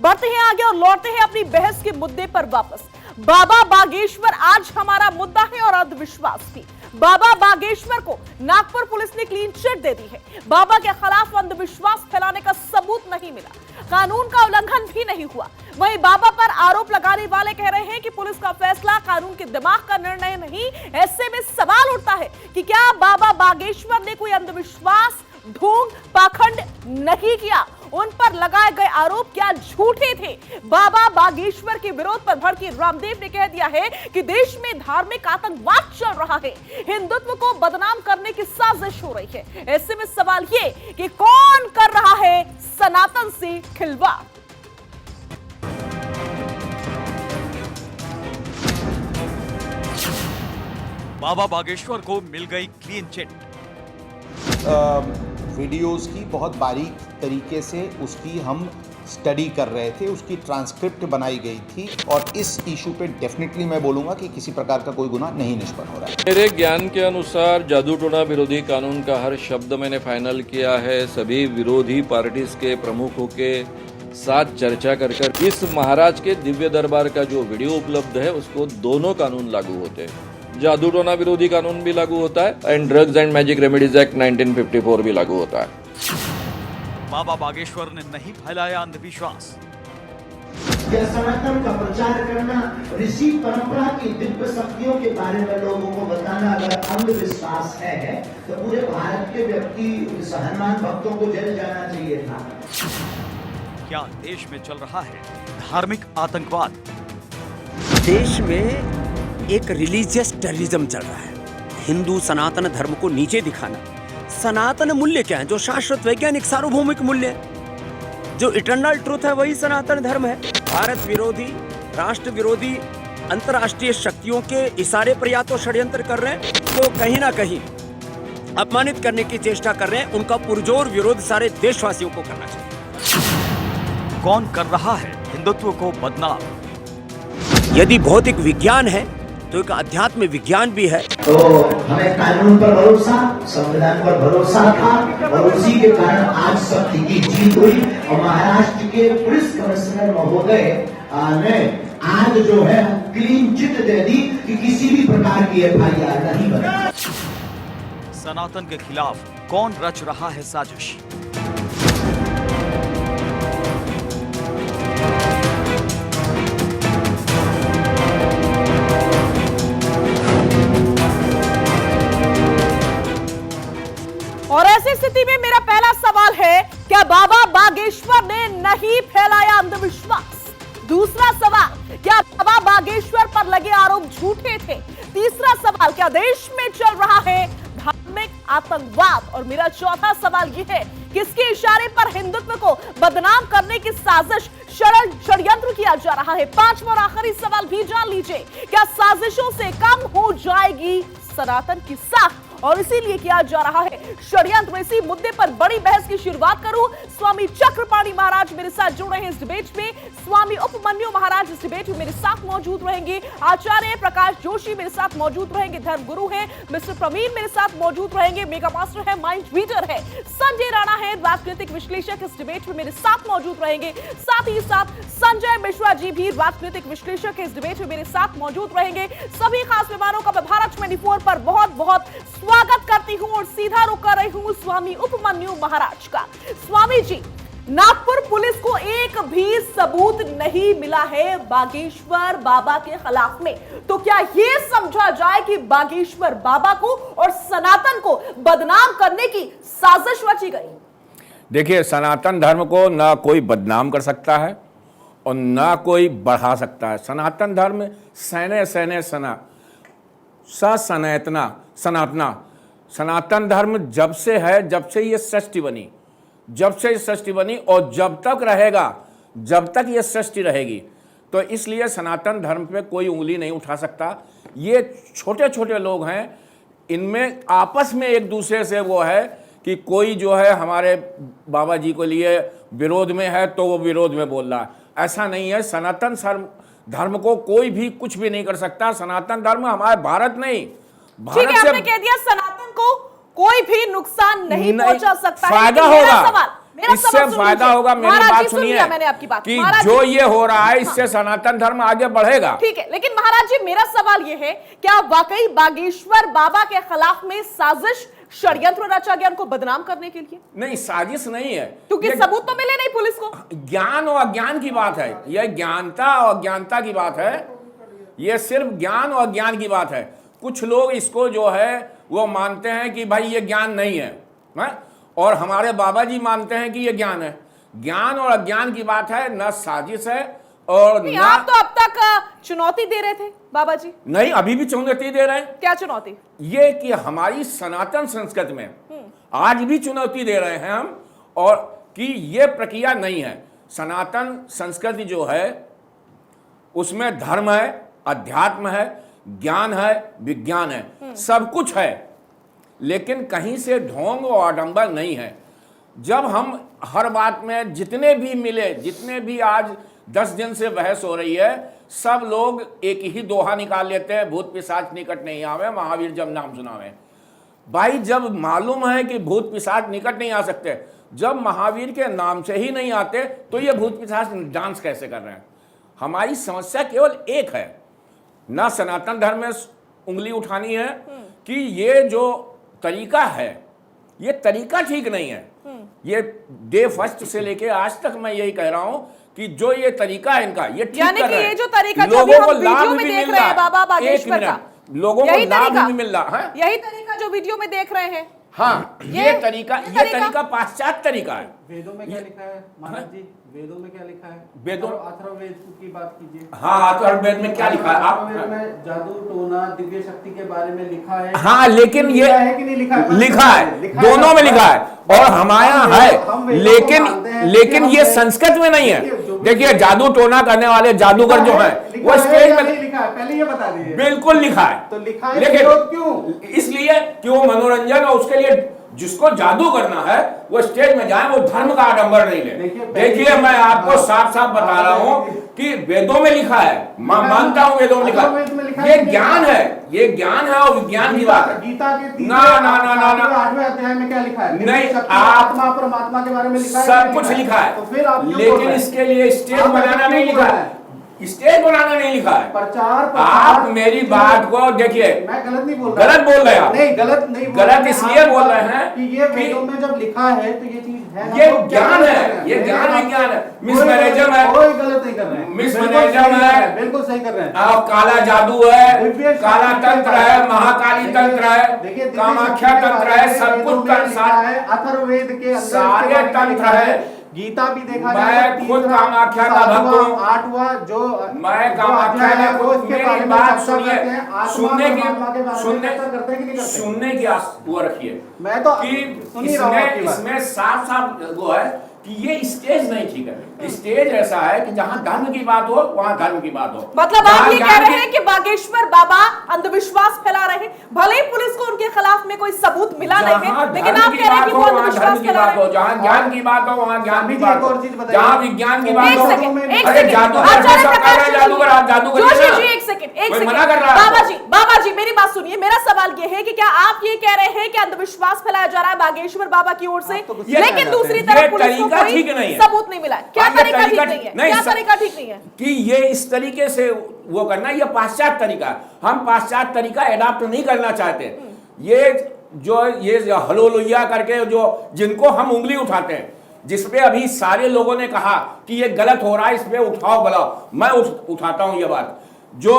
बढ़ते हैं आगे और लौटते हैं अपनी बहस के मुद्दे पर वापस। बाबा बागेश्वर आज हमारा मुद्दा है और अंधविश्वास भी। बाबा बागेश्वर को नागपुर पुलिस ने क्लीन चिट दे दी है। बाबा के खिलाफ अंधविश्वास फैलाने का सबूत नहीं मिला, कानून का उल्लंघन भी नहीं हुआ। वहीं बाबा पर आरोप लगाने वाले कह रहे हैं कि पुलिस का फैसला कानून के दिमाग का निर्णय नहीं। ऐसे में सवाल उठता है कि क्या बाबा बागेश्वर ने कोई अंधविश्वास, ढोंग, पाखंड नहीं किया? उन पर लगाए गए आरोप क्या झूठे थे? बाबा बागेश्वर के विरोध पर भड़के रामदेव ने कह दिया है कि देश में धार्मिक आतंकवाद चल रहा है, हिंदुत्व को बदनाम करने की साजिश हो रही है। ऐसे में सवाल ये कि कौन कर रहा है सनातन से खिलवाड़? बाबा बागेश्वर को मिल गई क्लीन चिट। वीडियोस की बहुत बारीक तरीके से उसकी हम स्टडी कर रहे थे, उसकी ट्रांसक्रिप्ट बनाई गई थी और इस इशू पे डेफिनेटली मैं बोलूँगा कि किसी प्रकार का कोई गुनाह नहीं निष्पन्न हो रहा है। मेरे ज्ञान के अनुसार जादू टोना विरोधी कानून का हर शब्द मैंने फाइनल किया है। सभी विरोधी पार्टीज के प्रमुखों के साथ चर्चा कर इस महाराज के दिव्य दरबार का जो वीडियो उपलब्ध है उसको दोनों कानून लागू होते हैं। जादू टोना विरोधी कानून भी लागू होता है and drugs and magic remedies act 1954 भी लागू होता है। बाबा बागेश्वर ने नहीं फैलाया अंधविश्वास। यह सनातन का प्रचार करना, ऋषि परंपरा की दिव्य शक्तियों के बारे में लोगों को बताना अगर अंधविश्वास है तो पूरे भारत के व्यक्ति हनुमान भक्तों को जेल जाना चाहिए था। क्या देश में चल रहा है धार्मिक आतंकवाद? देश में एक रिलीजियस टेररिज्म चल रहा है। हिंदू सनातन धर्म को नीचे दिखाना। सनातन मूल्य क्या है? जो शाश्वत वैज्ञानिक सार्वभौमिक मूल्य है, जो इटर्नल ट्रुथ है, वही सनातन धर्म है। भारत विरोधी, राष्ट्र विरोधी, अंतर्राष्ट्रीय शक्तियों के इशारे पर या तो षड्यंत्र कर रहे हैं तो कहीं ना कहीं अपमानित करने की चेष्टा कर रहे हैं। उनका पुरजोर विरोध सारे देशवासियों को करना चाहिए। कौन कर रहा है हिंदुत्व को बदनाम? यदि भौतिक विज्ञान है तो एक अध्यात्म विज्ञान भी है। तो हमें कानून पर भरोसा, संविधान पर भरोसा था और उसी के कारण आज सत्य की जीत हुई। और महाराष्ट्र के पुलिस कमिश्नर महोदय ने आज जो है क्लीन चिट दे दी कि किसी भी प्रकार की FIR नहीं बनी। सनातन के खिलाफ कौन रच रहा है साजिश? और ऐसी स्थिति में मेरा पहला सवाल है, क्या बाबा बागेश्वर ने नहीं फैलाया अंधविश्वास? दूसरा सवाल, क्या बाबा बागेश्वर पर लगे आरोप झूठे थे? तीसरा सवाल, क्या देश में चल रहा है धार्मिक आतंकवाद? और मेरा चौथा सवाल यह है, किसके इशारे पर हिंदुत्व को बदनाम करने की साजिश, षड्यंत्र किया जा रहा है? पांचवा और आखिरी सवाल भी जान लीजिए, क्या साजिशों से कम हो जाएगी सनातन की साख और इसीलिए किया जा रहा है षड्यंत्र? इसी मुद्दे पर बड़ी बहस की शुरुआत करूं। स्वामी चक्रपाणी महाराज मेरे साथ जुड़ रहे हैं इस डिबेट में। स्वामी उपमन्यु महाराज इस डिबेट में मेरे साथ मौजूद रहेंगे। आचार्य प्रकाश जोशी मेरे साथ मौजूद रहेंगे, धर्म गुरु हैं। मिस्टर प्रवीण मेरे साथ मौजूद रहेंगे, मेगा मास्टर है, माइंड रीडर है। संजय राणा है, राजनीतिक विश्लेषक, इस डिबेट में मेरे साथ मौजूद रहेंगे। साथ ही साथ संजय मिश्रा जी भी राजनीतिक विश्लेषक है, इस डिबेट में मेरे साथ मौजूद रहेंगे। सभी खास मेहमानों का मैं भारत 24 पर बहुत बहुत स्वागत करती हूं और सीधा रुख कर रही हूं स्वामी उपमन्यु महाराज का। स्वामी जी, नागपुर पुलिस को एक भी सबूत नहीं मिला है बागेश्वर बाबा के खिलाफ में, तो क्या यह समझा जाए कि बागेश्वर बाबा को और सनातन को बदनाम करने की साजिश रची गई? देखिए, सनातन धर्म को ना कोई बदनाम कर सकता है और ना कोई बढ़ा सकता है। सनातन धर्म सैने सैने सना स सनातना सनातना सनातन धर्म जब से है, जब से ये सृष्टि बनी, जब से सृष्टि बनी और जब तक रहेगा, जब तक ये सृष्टि रहेगी। तो इसलिए सनातन धर्म पे कोई उंगली नहीं उठा सकता। ये छोटे छोटे लोग हैं, इनमें आपस में एक दूसरे से वो है कि कोई जो है हमारे बाबा जी के लिए विरोध में है तो वो विरोध में बोल रहा है। ऐसा नहीं है। सनातन धर्म को कोई भी कुछ भी नहीं कर सकता। सनातन धर्म हमारे भारत नहीं, ठीक है, आपने कह दिया सनातन को कोई भी नुकसान नहीं पहुंचा सकता है। फायदा मेरा होगा। सवाल, मेरा इससे सवाल सुन फायदा लीजिए। होगा। मेरी महाराज बात जी, सुन सुनिए लिया मैंने आपकी बात। कि महाराज जो जी, ये हो रहा है इससे सनातन धर्म आगे बढ़ेगा। ठीक है, लेकिन महाराज जी मेरा सवाल यह है, क्या वाकई बागेश्वर बाबा के खिलाफ में साजिश, षड्यंत्र रचा गया उनको बदनाम करने के लिए? नहीं, साजिश नहीं है, क्योंकि ये सबूत तो मिले नहीं पुलिस को। ज्ञान और अज्ञान की बात है। यह ज्ञानता और अज्ञानता की बात है। यह सिर्फ ज्ञान और अज्ञान की बात है। कुछ लोग इसको जो है वो मानते हैं कि भाई ये ज्ञान नहीं है, और हमारे बाबा जी मानते हैं कि ये ज्ञान है। ज्ञान और अज्ञान की बात है, न साजिश है और नहीं, न। आप तो अब तक चुनौती दे रहे थे बाबा जी। नहीं, अभी भी चुनौती दे रहे हैं। क्या चुनौती? ये कि हमारी सनातन संस्कृति में आज भी चुनौती दे रहे हैं हम, और कि ये प्रक्रिया नहीं है। सनातन संस्कृति जो है उसमें धर्म है, अध्यात्म है, ज्ञान है, विज्ञान है, सब कुछ है, लेकिन कहीं से ढोंग और आडंबर नहीं है। जब हम हर बात में जितने भी मिले, जितने भी आज 10 दिन से बहस हो रही है, सब लोग एक ही दोहा निकाल लेते हैं, भूत पिशाच निकट नहीं आवे, महावीर जब नाम सुनावे। भाई, जब मालूम है कि भूत पिशाच निकट नहीं आ सकते, जब महावीर के नाम से ही नहीं आते, तो ये भूत पिशाच डांस कैसे कर रहे हैं? हमारी समस्या केवल एक है, ना सनातन धर्म में उंगली उठानी है कि ये जो तरीका है ये तरीका ठीक नहीं है। ये डे फर्स्ट से लेके आज तक मैं यही कह रहा हूं कि जो ये तरीका है इनका, ये ठीक यानी कर कि रहे ये हैं। जो तरीका जो अभी लोगों को हम लाभ वीडियो में भी देख मिल रहे रहा हैं है। बाबा एक बागेश्वर का, मिनट, लोगों को यही लाभ तरीका, भी मिल रहा है। यही तरीका जो वीडियो में देख रहे हैं। हाँ, ये तरीका पाश्चात्य तरीका है। वेदों में क्या लिखा है महाराज जी? वेदों में क्या लिखा है? वेदों, अथर्ववेद की बात कीजिए। हाँ, अथर्ववेद में क्या लिखा है? आप अथर्ववेद में जादू टोना दिव्य शक्ति के बारे में लिखा है। हाँ, लेकिन ये लिखा है कि नहीं लिखा है? लिखा है, दोनों में लिखा है, और हमारे यहाँ है, लेकिन ये संस्कृत में नहीं है। देखिए, जादू टोना करने वाले जादूगर जो है वो स्टेज में लिखा है, पहले ये बता दीजिए। बिल्कुल लिखा है। तो लिखा है, लेकिन विरोध क्यों? इसलिए कि वो मनोरंजन, और उसके लिए जिसको जादू करना है वो स्टेज में जाए, वो धर्म का आडंबर नहीं ले। देखिए, मैं आपको साफ साफ बता रहा हूं कि वेदों में लिखा है, मैं मानता हूं वेदों में लिखा है, ये ज्ञान है, ये ज्ञान है और विज्ञान की बात है। गीता के ना ना ना ना ना 8वें अध्याय में क्या लिखा है? नहीं, आत्मा परमात्मा के बारे में लिखा है, सब कुछ लिखा है, तो फिर आप लेकिन इसके लिए स्टेज बनाना नहीं लिखा है, स्टेज बनाना नहीं लिखा है। प्रचार आप मेरी बात को देखिए, मैं गलत नहीं बोल रहा, गलत बोल रहे हैं आप। नहीं, गलत नहीं बोल गलत रहे, इसलिए बोल रहे हैं कि ये वेदों में जब लिखा है तो ये चीज है ना, ये तो क्या ज्ञान गलत है, कर रहे हैं? ये ज्ञान विज्ञान है, कोई मिसमैनेजम है, कोई गलत नहीं कर रहे हैं, मिसमैनेजम है, बिल्कुल सही कर रहे हैं। आप काला जादू है, दिव्य काला शक्ति तंत्र के है, बारे में- महाकाली तंत्र है, देखिए, दिव्य कामाख्या शक्ति के तंत्र बारे है, में सब वेदों कुछ में का लिखा है, अथर्ववेद के अंदर सारे इसके बारे में तंत्र लिखा है। गीता भी देखा मैं जाए, खुद तीसरा, कामाख्या का भक्त हूं। 8वां जो मैं जो कामाख्या अध्याय है, का वो इसके मेरी बारे में बात चर्चा सुनिए, करते हैं। आत्मा सुनने की परमात्मा के बारे में सुनने चर्चा करते हैं कि नहीं करते? सुनने की वो रखिए। मैं तो कि सुन ही रहा हूं आपकी बात। इसमें साफ साफ वो है कि ये स्टेज नहीं ठीक है। स्टेज ऐसा है कि जहां धर्म की बात हो वहां धर्म की बात हो। मतलब आप जहां ये कह ज्ञान रहे की- हैं कि बागेश्वर बाबा अंधविश्वास फैला रहे हैं, भले ही पुलिस को उनके खिलाफ में कोई सबूत मिला नहीं जहां है, लेकिन धर्म आप की कह रहे हैं बात कि हो वो वहां अंधविश्वास धर्म की फैला बात रहे हो, हैं। जहां ज्ञान की बात हो वहां ज्ञान की अभी बात एक हो, और चीज बताइए। जहां विज्ञान की बात एक हो। सेकंड, एक अरे सेकंड। जादूगर आचार्य सब कर प्रकाश रहे हैं, जादूगर आप जादूगर जोशी नहीं जी, ना। एक सेकंड, एक कोई सेकंड। मना कर रहा है आपको? बाबा जी मेरी बात सुनिए। मेरा सवाल ये है कि क्या आप ये कह रहे हैं कि अंधविश्वास फैलाया जा रहा है बागेश्वर बाबा की ओर से, लेकिन दूसरी तरफ पुलिस को तरीका ठीक कोई नहीं है। सबूत नहीं मिला? क्या ये तरीका ठीक नहीं है? नहीं, क्या तरीका ठीक नहीं है? कि ये इस तरीके से वो करना, ये पाश्चात्य तरीका है। हम पाश्चात्य तरीका एडाप्ट नहीं करना चाहते। ये जो हलो लोहिया करके जो जिनको हम उंगली उठाते हैं, जिसपे अभी सारे लोगों ने कहा कि ये गलत हो रहा है, इस पे उठाओ बुलाओ, मैं उठाता हूं ये बात। जो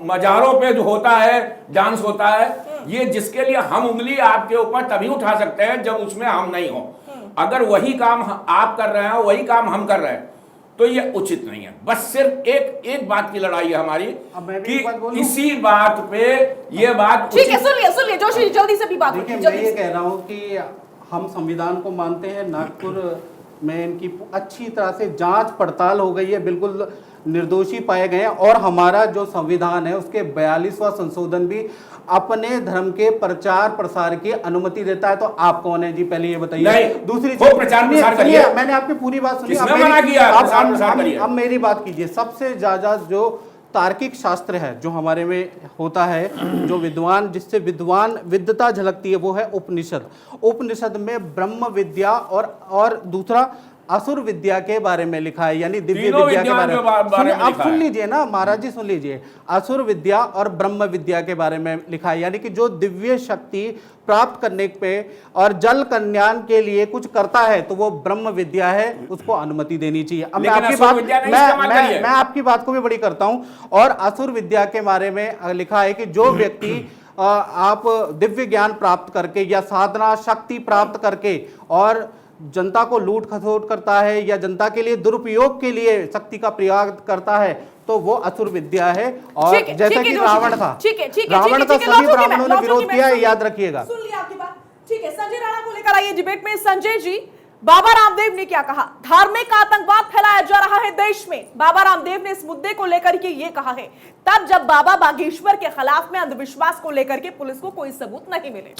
मजारों पे जो होता है, डांस होता है, ये जिसके लिए हम उंगली आपके ऊपर तभी उठा सकते हैं जब उसमें हम नहीं हो। अगर वही काम आप कर रहे हो, वही काम हम कर रहे हैं, तो ये उचित नहीं है। बस सिर्फ एक बात की लड़ाई है हमारी कि इसी बात पे ये बात ठीक है, सुन लिए जोशी जी, जल्दी से भी बात देखिए, रखिए, मैं जल्दी ये से। कह रहा हूँ कि हम संविधान को मानते हैं। नागपुर में इनकी अच्छी तरह से जांच पड़ताल हो गई है, बिल्कुल निर्दोषी पाए गए हैं, और हमारा जो संविधान है उसके 42वां संशोधन भी अपने धर्म के प्रचार प्रसार की अनुमति देता है। तो आप कौन है जी, पहले ये बताइए। दूसरी वो प्रचार प्रसार करिए। मैंने आपकी पूरी बात सुनी। किसने मना किया? प्रचार प्रसार करिए। अब मेरी बात कीजिए। सबसे ज्यादा जो तार्किक शास्त्र है जो हमारे में होता है, जो विद्वान जिससे विद्वता झलकती है, वो है उपनिषद। उपनिषद में ब्रह्म विद्या और दूसरा असुर विद्या के बारे में लिखा है, यानी दिव्य विद्या के बारे में। आप सुन लीजिए ना महाराज जी, सुन लीजिए। असुर विद्या और ब्रह्म विद्या के बारे में लिखा है, यानी कि जो दिव्य शक्ति प्राप्त करने पे और जल कल्याण के लिए कुछ करता है तो वो ब्रह्म विद्या है, उसको अनुमति देनी चाहिए। अब मैं आपकी बात को भी बड़ी करता हूं। और असुर विद्या के बारे में लिखा है कि जो व्यक्ति आप दिव्य ज्ञान प्राप्त करके या साधना शक्ति प्राप्त करके और जनता को लूट खसोट करता है या जनता के लिए दुरुपयोग के लिए शक्ति का प्रयोग करता है तो वो असुर विद्या है। और जैसा कि रावण था, रावण का सभी ब्राह्मणों ने विरोध किया, याद रखिएगा। सुन लिया आपकी बात, ठीक है। संजय राणा को लेकर आइए डिबेट में। संजय जी, बाबा रामदेव ने क्या कहा? धार्मिक आतंकवाद फैलाया जा रहा है देश में। बाबा रामदेव ने इस मुद्दे को लेकर के ये कहा है तब जब बाबा बागेश्वर के खिलाफ में अंधविश्वास को लेकर के पुलिस को कोई सबूत नहीं मिले।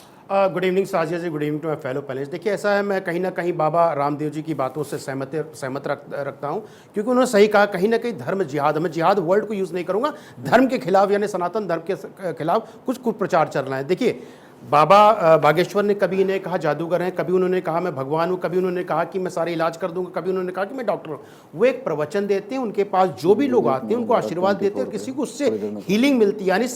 Good evening Sajiya ji, good evening to my fellow panellist. देखिए ऐसा है, मैं कहीं ना कहीं बाबा रामदेव जी की बातों से सहमत रखता हूं, क्योंकि उन्होंने सही कहा। कहीं ना कहीं धर्म जिहाद, मैं जिहाद वर्ड को यूज़ नहीं करूंगा, धर्म के खिलाफ यानी सनातन धर्म के खिलाफ कुछ कुप्रचार चल रहा है। देखिए बाबा बागेश्वर ने कभी इन्हें कहा जादूगर हैं, कभी उन्होंने कहा मैं भगवान हूँ, कभी उन्होंने कहा कि मैं सारे इलाज कर दूंगा, कभी उन्होंने कहा कि मैं डॉक्टर हूँ। वो एक प्रवचन देते हैं, उनके पास जो भी लोग आते हैं उनको आशीर्वाद देते हैं और किसी को उससे हीलिंग मिलती है, यानी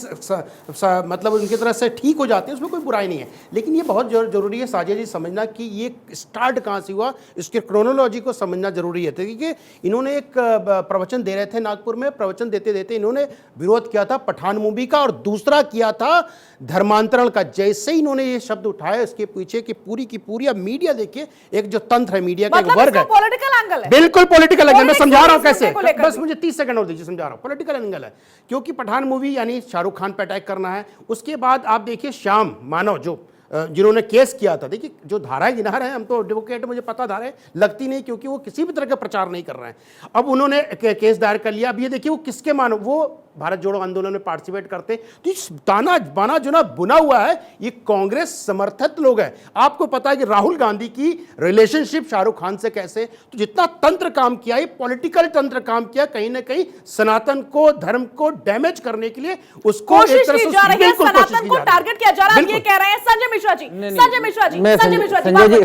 मतलब उनकी तरह से ठीक हो जाते हैं, उसमें कोई बुराई नहीं है। लेकिन ये बहुत जरूरी है साजिया जी समझना कि ये स्टार्ट कहाँ से हुआ, इसके क्रोनोलॉजी को समझना जरूरी है। क्योंकि इन्होंने एक प्रवचन दे रहे थे नागपुर में, प्रवचन देते देते इन्होंने विरोध किया था पठान मूवी का और दूसरा किया था धर्मांतरण का। जैसे ही इन्होंने ये शब्द उठाया, इसके पीछे की पूरी अब मीडिया देखिए, एक जो तंत्र है मीडिया का, एक वर्ग है, पॉलिटिकल एंगल है, बिल्कुल पॉलिटिकल एंगल। मैं समझा रहा हूं कैसे, बस मुझे 30 सेकंड और दीजिए, समझा रहा हूं। पॉलिटिकल एंगल है क्योंकि पठान मूवी यानी शाहरुख खान पे अटैक करना है। उसके बाद आप देखिए श्याम मानव जो जिन्होंने केस किया था, देखिए जो धाराएं गिना रहे हैं, हम तो एडवोकेट, मुझे पता धाराएं लगती नहीं क्योंकि वो किसी भी तरह का प्रचार नहीं कर रहे हैं। अब उन्होंने केस दायर कर लिया। अब ये देखिए वो किसके मानो, वो भारत जोड़ो आंदोलन में पार्टिसिपेट करते, तो इस ताना बाना जो ना बुना हुआ है ये कांग्रेस समर्थित लोग हैं। आपको पता है कि राहुल गांधी की रिलेशनशिप शाहरुख खान से कैसे, तो जितना तंत्र काम किया, ये पॉलिटिकल तंत्र काम किया, कहीं ना कहीं सनातन को, धर्म को डैमेज करने के लिए उसको कोशिश की जा रही है, सनातन को टारगेट किया जा रहा है, ये कह रहे हैं संजय मिश्रा जी।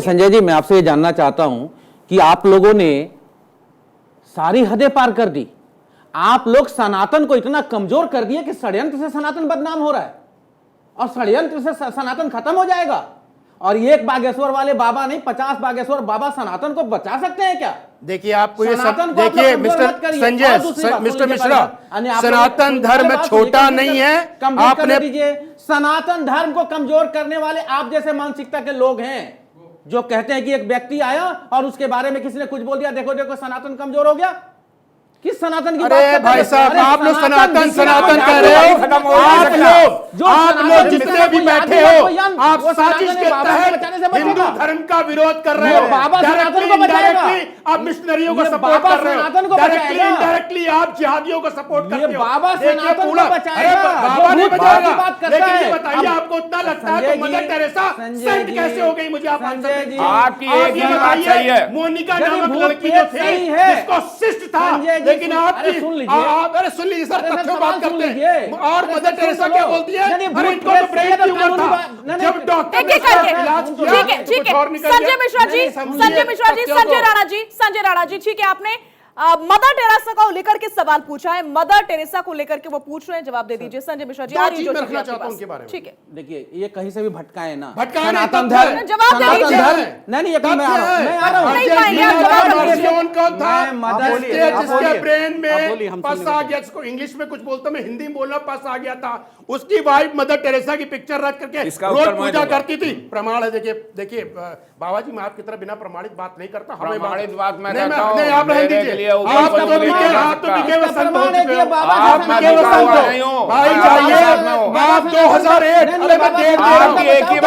संजय जी, मैं आपसे ये जानना चाहता हूं कि आप लोगों ने सारी हदें पार कर दी। आप लोग सनातन को इतना कमजोर कर दिए कि षड्यंत्र से सनातन बदनाम हो रहा है और षड्यंत्र से सनातन खत्म हो जाएगा। और ये एक बागेश्वर वाले बाबा नहीं, 50 बागेश्वर बाबा सनातन को बचा सकते हैं क्या? देखिए आपको ये सब, देखिए मिस्टर संजय, मिस्टर मिश्रा, सनातन धर्म छोटा नहीं है। आपने सनातन धर्म को कमजोर करने वाले आप जैसे मानसिकता के लोग हैं जो कहते हैं कि एक व्यक्ति आया और उसके बारे में किसी ने कुछ बोल दिया, देखो देखो सनातन कमजोर हो गया। किस सनातन की बात अरे भाई साहब, आप लोग सनातन कह रहे हो। आप लोग जितने भी बैठे हो, आप साजिश के तहत हिंदू धर्म का विरोध कर रहे हो। डायरेक्टली आप मिशनरियों को सपोर्ट कर रहे हो, डायरेक्टली इनडायरेक्टली आप जिहादियों को सपोर्ट करते हो। बाबा सनातन को बचाएगा, बाबा ने बचाएगा। लेकिन ये बताइए, आपको उतना लगता है तो मदर टेरेसा सेंट कैसे हो गई? मुझे आप आपकी एक ही बात सही है। मोनिका नामक लड़की जो थी, जिसको शिष्ट था, लेकिन आपकी सुन लीजिए सर, तथ्यों बात करते हैं। और मदर टेरेसा क्या बोलती है? अरे इनको तो ब्रेन ट्यूमर था, जब डॉक्टर ने इलाज किया, ठीक है। संजय मिश्रा जी, संजय राणा जी, ठीक है, आपने मदर टेरेसा को लेकर के सवाल पूछा है, मदर टेरेसा को लेकर के वो पूछ रहे हैं, जवाब दे दीजिए संजय मिश्रा जी। ठीक है, देखिए ये कहीं से भी भटकाए ना, सनातन धर्म, जवाब दे दीजिए। नहीं, मैं आ रहा हूं। जिसके ब्रेन में पस आ गया, इसको इंग्लिश में कुछ बोलता, मैं हिंदी में बोलना, पस आ गया था, उसकी वाइफ मदर टेरेसा की पिक्चर रख करके रोज पूजा करती थी। प्रमाण है, देखिए बाबा जी, मैं आपकी तरह बिना प्रमाणित बात नहीं करता। हमें प्रमाणित बात मैं नहीं, करता हूं। आप रहने दीजिए। आप तो बिके हुए संत हो चुके हो। आप बिके हुए संत हो भाई, चाहिए आप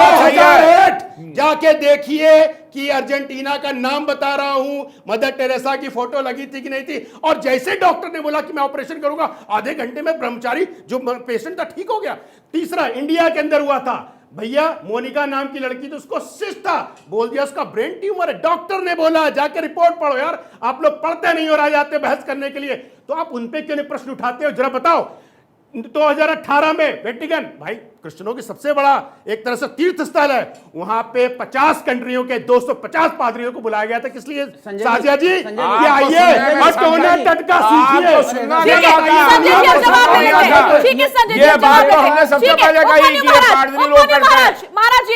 2008 जाके देखिए कि अर्जेंटीना का नाम बता रहा हूं, मदर टेरेसा की फोटो लगी थी कि नहीं थी। और जैसे डॉक्टर ने बोला कि मैं ऑपरेशन करूंगा, आधे घंटे में ब्रह्मचारी जो पेशेंट था ठीक हो गया। तीसरा इंडिया के अंदर हुआ था, भैया मोनिका नाम की लड़की, तो उसको सिस्ट था, बोल दिया उसका ब्रेन ट्यूमर है, डॉक्टर ने बोला जाके रिपोर्ट पढ़ो। यार आप लोग पढ़ते नहीं और आ जाते बहस करने के लिए, तो आप उन पे क्यों नहीं प्रश्न उठाते हो? जरा बताओ 2018 में वेटिकन, भाई क्रिश्चियनों की सबसे बड़ा एक तरह से तीर्थ स्थल है, वहां पे 50 कंट्रियों के 250 पादरियों को बुलाया गया था। किस लिए? साजिया जी ये आइए और टोना टटका सीखिए। ये बात तो हमने सबसे पहले कही कि ये पादरी लोग करते हैं। महाराज जी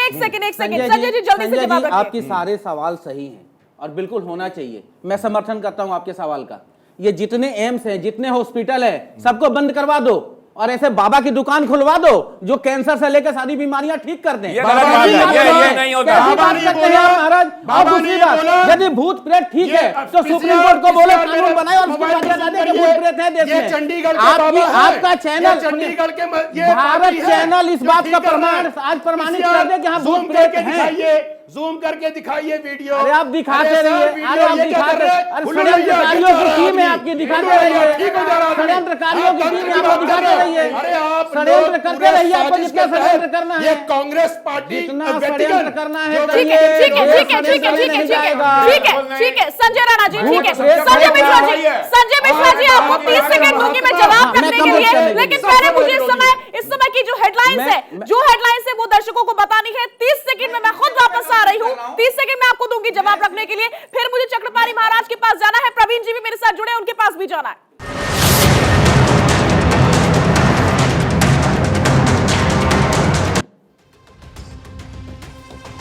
एक सेकंड संजय जी जल्दी से जवाब रखिए। आपके सारे सवाल सही हैं और बिल्कुल होना चाहिए, मैं समर्थन करता हूं आपके सवाल का। ये जितने एम्स हैं, जितने हॉस्पिटल है, सबको बंद करवा दो और ऐसे बाबा की दुकान खुलवा दो जो कैंसर से लेकर सारी बीमारियां ठीक कर दें। ये नहीं होता महाराज। और दूसरी बात, यदि भूत प्रेत ठीक है तो सुप्रीम कोर्ट को बोले कानून बनाए और उसकी मान्यता दे कि भूत प्रेत है देश में। चंडीगढ़ आपका चैनल चंडीगढ़ के भारत चैनल इस बात का प्रमाण आज प्रमाणित कर दे कि हाँ भूत प्रेत है। जूम करके दिखाइए वीडियो। अरे आप दिखाते रहिए, अरे आप दिखाते, अरे षड्यंत्रकारियों की टीम है आपकी, दिखाते रहिए, षड्यंत्रकारियों की टीम है आपको दिखाते रहिए, षड्यंत्र करते रहिए, आपको जितना षड्यंत्र करना है, ये कांग्रेस पार्टी जितना षड्यंत्र करना है ठीक है संजय राणा जी, ठीक है संजय मिश्रा जी आपको 30 सेकंड दूंगी मैं जवाब करने के लिए, लेकिन पहले मुझे इस समय की जो हेडलाइंस है वो दर्शकों को बतानी है। 30 सेकंड में मैं खुद वापस आ रही हूँ, 30 सेकंड में आपको दूंगी जवाब रखने के लिए, फिर मुझे चक्रपाणी महाराज के पास जाना है, प्रवीण जी भी मेरे साथ जुड़े, उनके पास भी जाना है।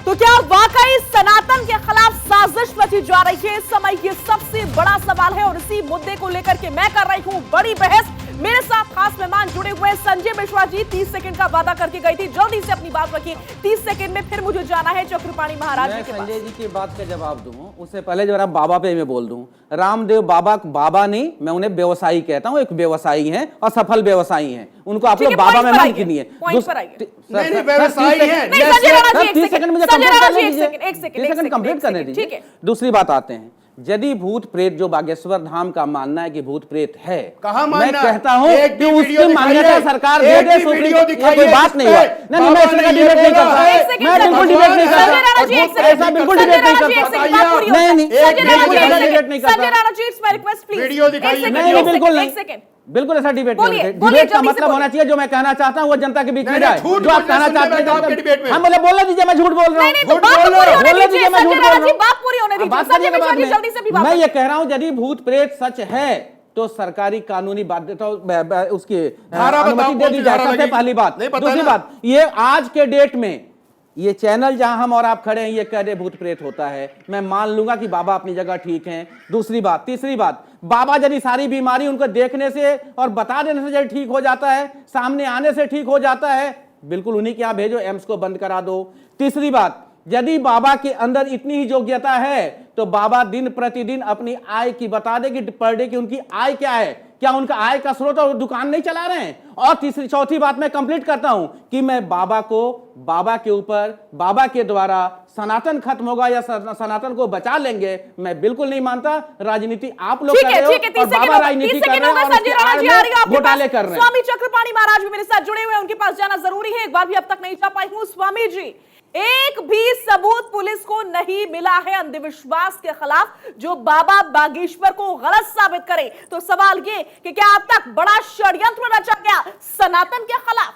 तो क्या वाकई सनातन के खिलाफ साजिश रची जा रही है? इस समय ये सबसे बड़ा सवाल है और इसी मुद्दे को लेकर के मैं कर रही हूं बड़ी बहस। मेरे साथ खास मेहमान जुड़े हुए हैं। संजय मिश्रा जी 30 सेकंड का वादा करके गई थी, जल्दी से अपनी बात रखिए, 30 सेकंड में फिर मुझे जाना है चक्रपाणी महाराज जी के पास। संजय जी की बात का जवाब दूं उससे पहले जरा बाबा पे मैं बोल दूं। रामदेव बाबा नहीं, मैं उन्हें व्यवसायी कहता हूं, एक व्यवसायी हैं और सफल व्यवसायी हैं, उनको आप लोग बाबा में मान के नहीं है। कंप्लीट करने दीजिए। दूसरी बात आते हैं, यदि भूत प्रेत जो बागेश्वर धाम का मानना है कि भूत प्रेत है, मैं कहता हूं कि उसकी मान्यता सरकार दे दे। कोई बात नहीं हुआ, नहीं मैं इसका डिबेट नहीं करता, मैं बिल्कुल डिबेट नहीं करता, ऐसा बिल्कुल डिबेट नहीं करता, नहीं डिबेट नहीं करता, बिल्कुल नहीं, बिल्कुल ऐसा डिबेट नहीं है। डिबेट का मतलब होना चाहिए जो मैं कहना चाहता हूं वो जनता के बीच में जाए, जो आप कहना चाहते हैं। हम बोलने दीजिए, मैं झूठ बोल रहा हूं, बोलने दीजिए, मैं झूठ बोल रहा हूं, बात पूरी होने दीजिए। मैं ये कह रहा हूं यदि भूत प्रेत सच है तो सरकारी कानूनी बाध्यता उसकी अनुमति दे दी जाए, सबसे पहली बात। दूसरी बात, ये आज के डेट में ये चैनल जहां हम और आप खड़े हैं ये कह रहे भूत प्रेत होता है, मैं मान लूंगा कि बाबा अपनी जगह ठीक हैं। दूसरी बात, तीसरी बात, बाबा यदि सारी बीमारी उनको देखने से और बता देने से ठीक हो जाता है, सामने आने से ठीक हो जाता है, बिल्कुल उन्हीं के यहां भेजो, एम्स को बंद करा दो। तीसरी बात, यदि बाबा के अंदर इतनी ही योग्यता है तो बाबा दिन प्रतिदिन अपनी आय की बता दे कि पर डे की उनकी आय क्या है, क्या उनका आय का स्रोत और दुकान नहीं चला रहे हैं। और तीसरी चौथी बात मैं कंप्लीट करता हूं कि मैं बाबा के ऊपर बाबा के द्वारा सनातन खत्म होगा या सनातन को बचा लेंगे, मैं बिल्कुल नहीं मानता। राजनीति आप लोग कर रहे हो और बाबा राजनीति कर रहे हैं और घोटाले कर रहे हैं। स्वामी चक्रपाणी महाराज भी मेरे साथ जुड़े हुए हैं, उनके पास जाना जरूरी है, एक बार भी अब तक नहीं जा पाई हूं। स्वामी जी, एक भी सबूत पुलिस को नहीं मिला है अंधविश्वास के खिलाफ जो बाबा बागेश्वर को गलत साबित करे, तो सवाल ये कि क्या अब तक बड़ा षड्यंत्र रचा गया सनातन के खिलाफ?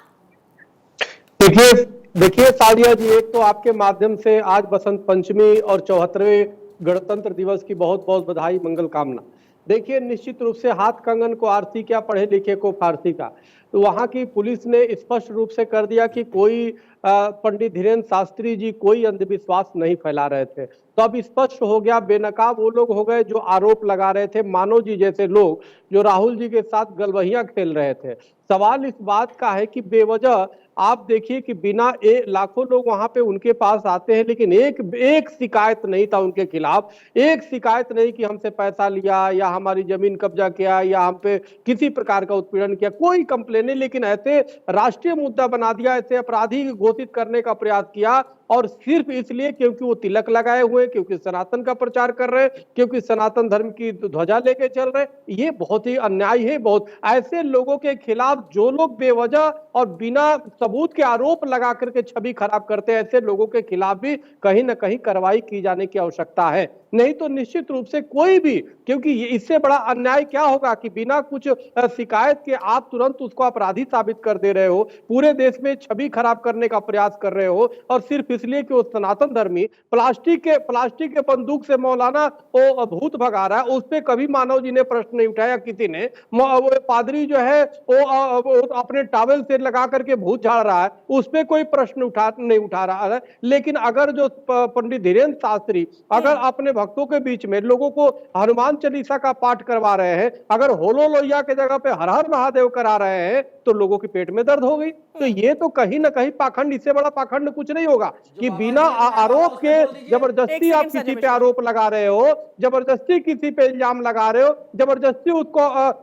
देखिए सालिया जी, एक तो आपके माध्यम से आज बसंत पंचमी और 74वें गणतंत्र दिवस की बहुत बहुत बधाई, मंगल कामना। देखिए निश्चित रूप से हाथ कंगन को आरती क्या, पढ़े लिखे को फारसी का। तो वहां की पुलिस ने स्पष्ट रूप से कर दिया कि कोई पंडित धीरेन्द्र शास्त्री जी कोई अंधविश्वास नहीं फैला रहे थे। तो अब स्पष्ट हो गया, बेनकाब वो लोग हो गए जो आरोप लगा रहे थे, मानव जी जैसे लोग जो राहुल जी के साथ गलवहियां खेल रहे थे। सवाल इस बात का है कि बेवजह आप देखिए कि बिना लाखों लोग वहां पे उनके पास आते हैं, लेकिन एक शिकायत नहीं था उनके खिलाफ, एक शिकायत नहीं कि हमसे पैसा लिया या हमारी जमीन कब्जा किया या हम पे किसी प्रकार का उत्पीड़न किया, कोई कंप्लेन नहीं। लेकिन ऐसे राष्ट्रीय मुद्दा बना दिया, ऐसे अपराधी घोषित करने का प्रयास किया और सिर्फ इसलिए क्योंकि वो तिलक लगाए हुए, क्योंकि सनातन का प्रचार कर रहे हैं, क्योंकि सनातन धर्म की ध्वजा लेके चल रहे हैं। ये बहुत ही अन्याय है। बहुत ऐसे लोगों के खिलाफ जो लोग बेवजह और बिना सबूत के आरोप लगा करके छवि खराब करते हैं, ऐसे लोगों के खिलाफ भी कहीं ना कहीं कार्रवाई की जाने की आवश्यकता है। नहीं तो निश्चित रूप से कोई भी, क्योंकि इससे बड़ा अन्याय क्या होगा कि बिना कुछ शिकायत के आप तुरंत उसको अपराधी साबित कर दे रहे हो, पूरे देश में छवि खराब करने का प्रयास कर रहे हो, और सिर्फ इसलिए कि वो सनातन धर्मी प्लास्टिक के बंदूक से मौलाना वो भूत भगा रहा है, उस पर कभी मानव जी ने प्रश्न नहीं उठाया। किसी ने, पादरी जो है वो अपने टॉवेल से लगा करके भूत झाड़ रहा है, उस पर कोई प्रश्न नहीं उठा रहा है। लेकिन अगर जो पंडित धीरेन्द्र शास्त्री अगर अपने भक्तों के बीच में लोगों को हनुमान चालीसा का पाठ करवा रहे हैं, अगर होलो लोहिया के जगह पे हर हर महादेव करा रहे हैं, तो लोगों के पेट में दर्द हो गई। तो ये तो कहीं ना कहीं पाखंड, इससे बड़ा पाखंड कुछ नहीं होगा कि बिना आरोप के जबरदस्ती आप किसी पे आरोप लगा रहे हो, जबरदस्ती किसी पे इल्जाम लगा रहे हो, जबरदस्ती उसको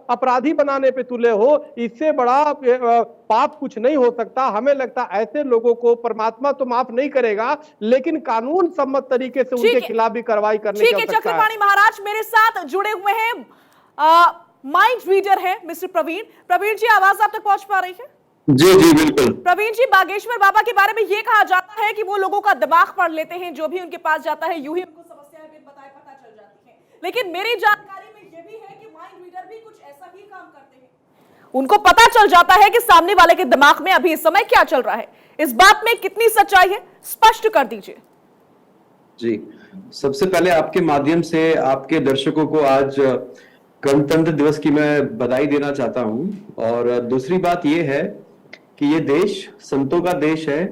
अपराधी बनाने पे तुले हो। इससे बड़ा पाप कुछ नहीं हो सकता। हमें लगता है ऐसे लोगों को परमात्मा तो माफ नहीं करेगा, लेकिन कानून सम्मत तरीके से उनके खिलाफ भी कार्रवाई करने की आवश्यकता है। चक्रपाणी महाराज मेरे साथ जुड़े हुए हैं, माइंड रीडर है मिस्टर प्रवीण। प्रवीण जी, आवाज आप तक पहुंच पा रही है? जी जी बिल्कुल। प्रवीण जी, बागेश्वर बाबा के बारे में यह कहा जाता है कि वो लोगों का दिमाग पढ़ लेते हैं, जो भी उनके पास जाता है यूं ही उनको समस्याएं बिन बताए पता चल जाती हैं। लेकिन मेरी जानकारी में यह भी है कि माइंड रीडर भी कुछ ऐसा ही काम करते हैं, उनको पता चल जाता है कि सामने वाले के दिमाग में अभी इस समय क्या चल रहा है। इस बात में कितनी सच्चाई है, स्पष्ट कर दीजिए। जी, सबसे पहले आपके माध्यम से आपके दर्शकों को आज गणतंत्र दिवस की मैं बधाई देना चाहता हूं। और दूसरी बात यह है कि ये देश संतों का देश है।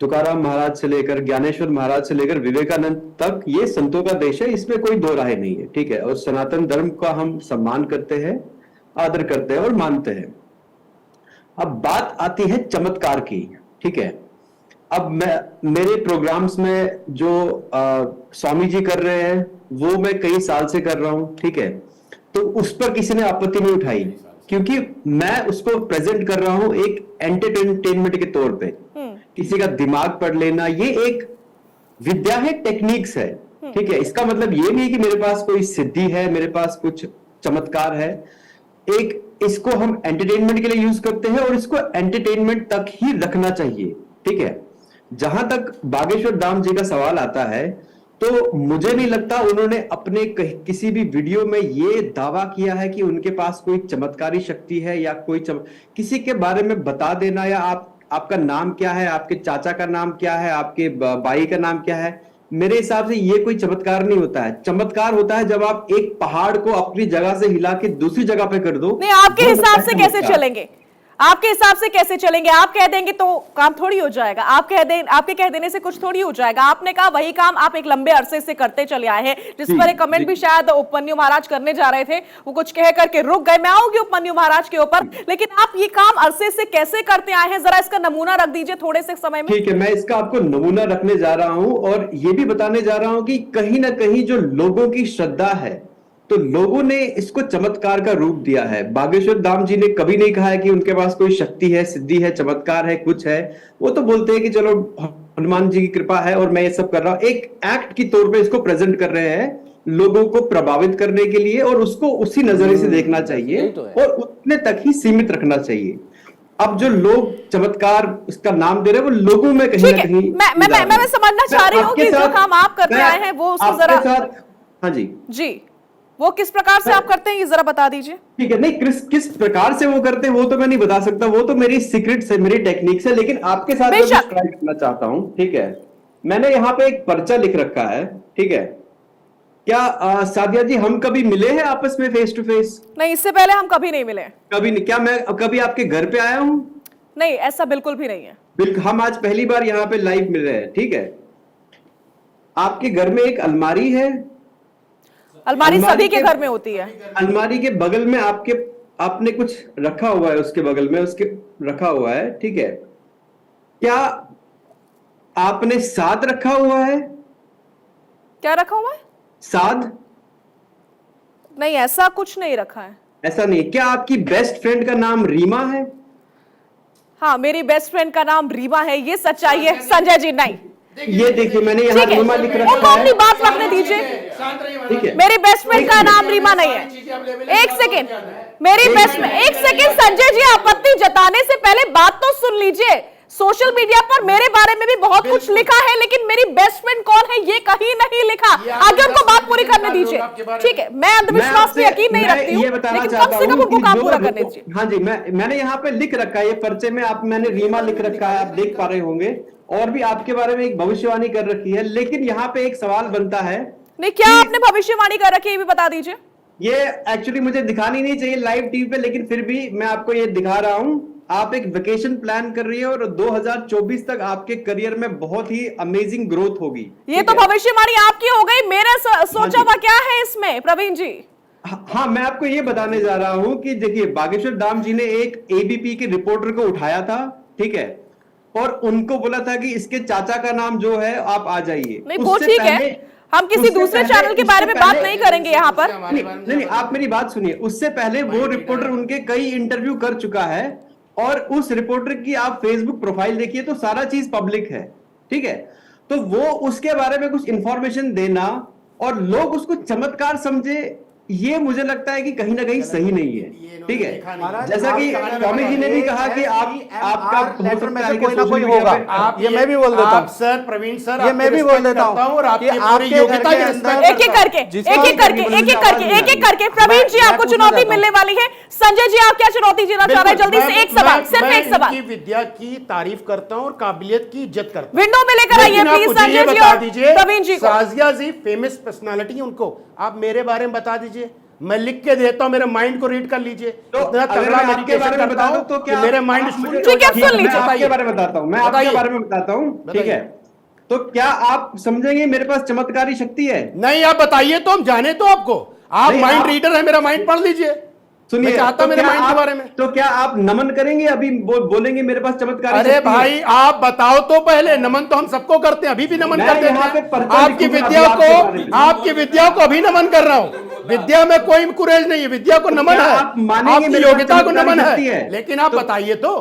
तुकाराम महाराज से लेकर ज्ञानेश्वर महाराज से लेकर विवेकानंद तक ये संतों का देश है, इसमें कोई दो राय नहीं है, ठीक है। और सनातन धर्म का हम सम्मान करते हैं, आदर करते हैं और मानते हैं। अब बात आती है चमत्कार की, ठीक है। अब मेरे प्रोग्राम्स में जो स्वामी जी कर रहे हैं वो मैं कई साल से कर रहा हूं, ठीक है। तो उस पर किसी ने आपत्ति नहीं उठाई, क्योंकि मैं उसको प्रेजेंट कर रहा हूं एक एंटरटेनमेंट के तौर पे। किसी का दिमाग पढ़ लेना ये एक विद्या है, टेक्निक्स है, ठीक है। इसका मतलब ये नहीं कि मेरे पास कोई सिद्धि है, मेरे पास कुछ चमत्कार है। एक इसको हम एंटरटेनमेंट के लिए यूज करते हैं और इसको एंटरटेनमेंट तक ही रखना चाहिए, ठीक है। जहां तक बागेश्वर धाम जी का सवाल आता है, तो मुझे नहीं लगता उन्होंने अपने किसी भी वीडियो में ये दावा किया है कि उनके पास कोई चमत्कारी शक्ति है या कोई किसी के बारे में बता देना, या आपका नाम क्या है, आपके चाचा का नाम क्या है, आपके भाई का नाम क्या है, मेरे हिसाब से ये कोई चमत्कार नहीं होता है। चमत्कार होता है जब आप एक पहाड़ को अपनी जगह से हिला के दूसरी जगह पे कर दो। नहीं, आपके हिसाब से कैसे चलेंगे? आपके हिसाब से कैसे चलेंगे? आप कह देंगे तो काम थोड़ी हो जाएगा। आपके कह देने से कुछ थोड़ी हो जाएगा। आपने कहा वही काम आप एक लंबे अरसे से करते चले आए हैं, जिस पर एक कमेंट भी शायद उपमन्यु महाराज करने जा रहे थे, वो कुछ कह करके रुक गए। मैं आऊंगी उपमन्यु महाराज के ऊपर, लेकिन आप ये काम अरसे से कैसे करते आए हैं, जरा इसका नमूना रख दीजिए थोड़े से समय में। ठीक है, मैं इसका आपको नमूना रखने जा रहा हूं और ये भी बताने जा रहा हूं कि कहीं ना कहीं जो लोगों की श्रद्धा है, तो लोगों ने इसको चमत्कार का रूप दिया है। बागेश्वर धाम जी ने कभी नहीं कहा है कि उनके पास कोई शक्ति है, सिद्धि है, चमत्कार है, कुछ है। वो तो बोलते हैं कि चलो हनुमान जी की कृपा है और मैं ये सब कर रहा हूं। एक एक्ट की तौर पे इसको प्रेजेंट कर रहे हैं लोगों को प्रभावित करने के लिए, और उसको उसी नजरिए से देखना चाहिए और उतने तक ही सीमित रखना चाहिए। अब जो लोग चमत्कार उसका नाम दे रहे हैं, वो लोगों में कहीं ना कहीं मैं समझना चाह रही हूँ कि जो काम आप करते आए हैं वो उसको जरा। हाँ जी जी, वो किस प्रकार से आप करते हैं ये जरा बता दीजिए। ठीक है, नहीं किस प्रकार से वो करते हैं वो तो मैं नहीं बता सकता, वो तो मेरी सीक्रेट से, मेरी टेक्निक है। लेकिन आपके साथ मैं ट्राई करना चाहता हूं, ठीक है। मैंने यहाँ पे एक पर्चा लिख रखा है, ठीक है। क्या सादिया जी हम कभी मिले हैं आपस में फेस टू फेस? नहीं, इससे पहले हम कभी नहीं मिले। कभी नहीं? क्या मैं कभी आपके घर पे आया हूँ? नहीं, ऐसा बिल्कुल भी नहीं है। बिल्कुल, हम आज पहली बार यहाँ पे लाइव मिल रहे हैं, ठीक है। आपके घर में एक अलमारी है। अलमारी सभी के घर में होती है। अलमारी के बगल में आपने कुछ रखा हुआ है, उसके बगल में उसके रखा हुआ है, ठीक है। क्या आपने साथ रखा हुआ है? क्या रखा हुआ है? साथ? नहीं, ऐसा कुछ नहीं रखा है। ऐसा नहीं। क्या आपकी बेस्ट फ्रेंड का नाम रीमा है? हाँ, मेरी बेस्ट फ्रेंड का नाम रीमा है, ये सच्चाई है। संजय जी नहीं, ये देखिए मैंने यहाँ ठीक है, रीमा लिख उनको रखा अपनी है। बात रखने दीजिए। ठीक है, मेरी बेस्ट फ्रेंड का नाम रीमा नहीं है। एक सेकेंड, मेरी बेस्ट फ्रेंड, एक सेकेंड संजय जी, आपत्ति जताने से पहले बात तो सुन लीजिए। सोशल मीडिया पर मेरे बारे में भी बहुत कुछ लिखा है, लेकिन मेरी बेस्ट फ्रेंड कौन है ये कहीं नहीं लिखा। आगे उनको बात पूरी करने दीजिए। ठीक है, मैं अंधविश्वास पे यकीन नहीं रखती हूँ, लेकिन कम से कम उनको काम पूरा करने दीजिए। हाँ जी, मैंने यहाँ पे लिख रखा है, ये पर्चे में मैंने रीमा लिख रखा है, आप देख पा रहे होंगे, और भी आपके बारे में एक भविष्यवाणी कर रखी है। लेकिन यहाँ पे एक सवाल बनता है, नहीं, क्या आपने भविष्यवाणी कर रखी है ये भी बता दीजिए। ये एक्चुअली मुझे दिखानी नहीं चाहिए लाइव टीवी पे, लेकिन फिर भी मैं आपको ये दिखा रहा हूं। आप एक वेकेशन प्लान कर रही है और 2024 तक आपके करियर में बहुत ही अमेजिंग ग्रोथ होगी। ये तो भविष्यवाणी आपकी हो गई, मेरा सोचा हुआ क्या है इसमें प्रवीण जी? हाँ, मैं आपको ये बताने जा रहा हूं कि देखिए, बागेश्वर धाम जी ने एक एबीपी के रिपोर्टर को उठाया था, ठीक है, और उनको बोला था कि इसके चाचा का नाम जो है आप आ जाइए। नहीं, वो ठीक है, हम किसी दूसरे चैनल के बारे में बात नहीं करेंगे यहाँ पर। नहीं, आप मेरी बात सुनिए। उससे पहले वो रिपोर्टर उनके कई इंटरव्यू कर चुका है, और उस रिपोर्टर की आप फेसबुक प्रोफाइल देखिए तो सारा चीज पब्लिक है, ठीक है। तो वो उसके बारे में कुछ इंफॉर्मेशन देना और लोग उसको चमत्कार समझे, ये मुझे लगता है कि कहीं ना कहीं सही नहीं है, ठीक है। जैसा कि स्वामी जी ने भी कहा कि आपका लेटर में से कोई ना कोई होगा। ये मैं भी बोल देता हूँ सर, प्रवीण सर, ये मैं भी बोल देता हूँ और आपकी योग्यता के अंदर एक एक करके प्रवीण जी, आपको चुनौती मिलने वाली है। संजय जी, आप क्या चुनौती देना चाह रहे हैं? जल्दी से एक सवाल, सिर्फ एक सवाल। मैं विद्या की तारीफ करता हूँ और काबिलियत की इज्जत करता हूँ। विंडो में लेकर आइए प्लीज संजय जी और प्रवीण जी को। साजिया जी फेमस पर्सनालिटी, उनको आप मेरे बारे में बता दीजिए, मैं लिख के देता हूँ, मेरे माइंड को रीड कर लीजिए। तो अगर मैं आपके बारे में बता दूं तो क्या मेरे माइंड ठीक है, सुन लीजिए। आपके बारे में बताता हूँ, मैं आपके बारे में बताता हूँ, ठीक है। तो क्या आप समझेंगे मेरे पास चमत्कारी शक्ति है? नहीं, आप बताइए तो हम जाने तो आपको। आप माइंड रीडर है, मेरा माइंड पढ़ लीजिए। सुनिए, चाहता तो मेरे माइंड के बारे में। तो क्या आप नमन करेंगे? अभी बोलेंगे मेरे पास चमत्कारी अरे भाई, आप बताओ तो पहले। नमन तो हम सबको करते हैं, अभी भी नमन करते हैं। आपकी विद्या को अभी नमन कर रहा हूँ। विद्या में कोई कुरेज नहीं है, विद्या को नमन है, आपकी योग्यता को नमन है। लेकिन आप बताइए तो,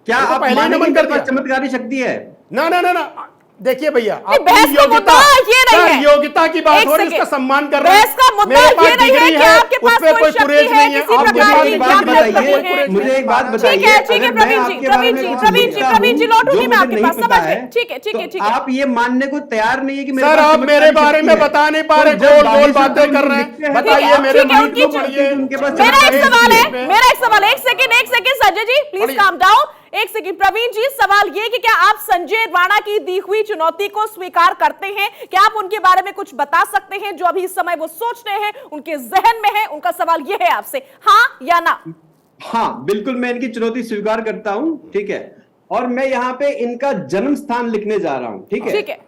क्या आप पहले नमन कर चमत्कारी शक्ति है? ना, देखिए भैया, बहस का मुद्दा ये नहीं है। योग्यता की बात हो रही है, उसका सम्मान कर रहे हैं। बहस का मुद्दा ये नहीं है कि आपके पास कोई शक्ति है, किसी प्रकार की ज्ञान। मुझे एक बात बताइए, ठीक है प्रवीण जी लौटूंगी मैं आपके पास, समझ गए। ठीक है। आप ये मानने को तैयार नहीं है कि सर, आप मेरे बारे में बता नहीं पा रहे, गोल बातें कर रहे हैं। बताइए, मेरे माइंड को पढ़िए। मेरा एक सवाल, एक second Sanjay ji please calm down. एक सेकंड प्रवीण जी, सवाल ये कि क्या आप संजय राणा की दी हुई चुनौती को स्वीकार करते हैं? क्या आप उनके बारे में कुछ बता सकते हैं जो अभी इस समय वो सोच रहे हैं, उनके जहन में है? उनका सवाल ये है आपसे, हाँ या ना? हाँ, बिल्कुल, मैं इनकी चुनौती स्वीकार करता हूं, ठीक है। और मैं यहाँ पे इनका जन्म स्थान लिखने जा रहा हूँ, ठीक है।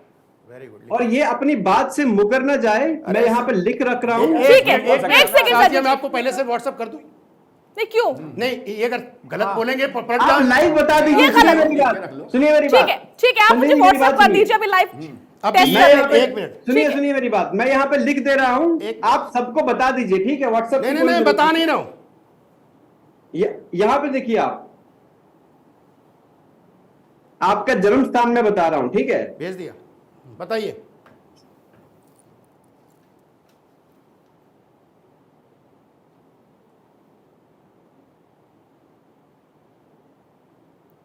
और ये अपनी बात से मुकर ना जाए, मैं यहाँ पे लिख रख रहा हूँ। ठीक है, एक सेकंड मैं आपको पहले से व्हाट्सएप कर दूं। नहीं, क्यों नहीं, ये अगर गलत बोलेंगे आप लाइव बता दीजिए। सुनिए मेरी बात, ठीक है, आप मुझे व्हाट्सएप कर दीजिए अभी लाइव। एक मिनट सुनिए मेरी बात, मैं यहाँ पे लिख दे रहा हूँ, आप सबको बता दीजिए, ठीक है। व्हाट्सएप नहीं, बता नहीं रहा हूं। यहाँ पे देखिए, आपका जन्म स्थान मैं बता रहा हूँ, ठीक है। भेज दिया, बताइए।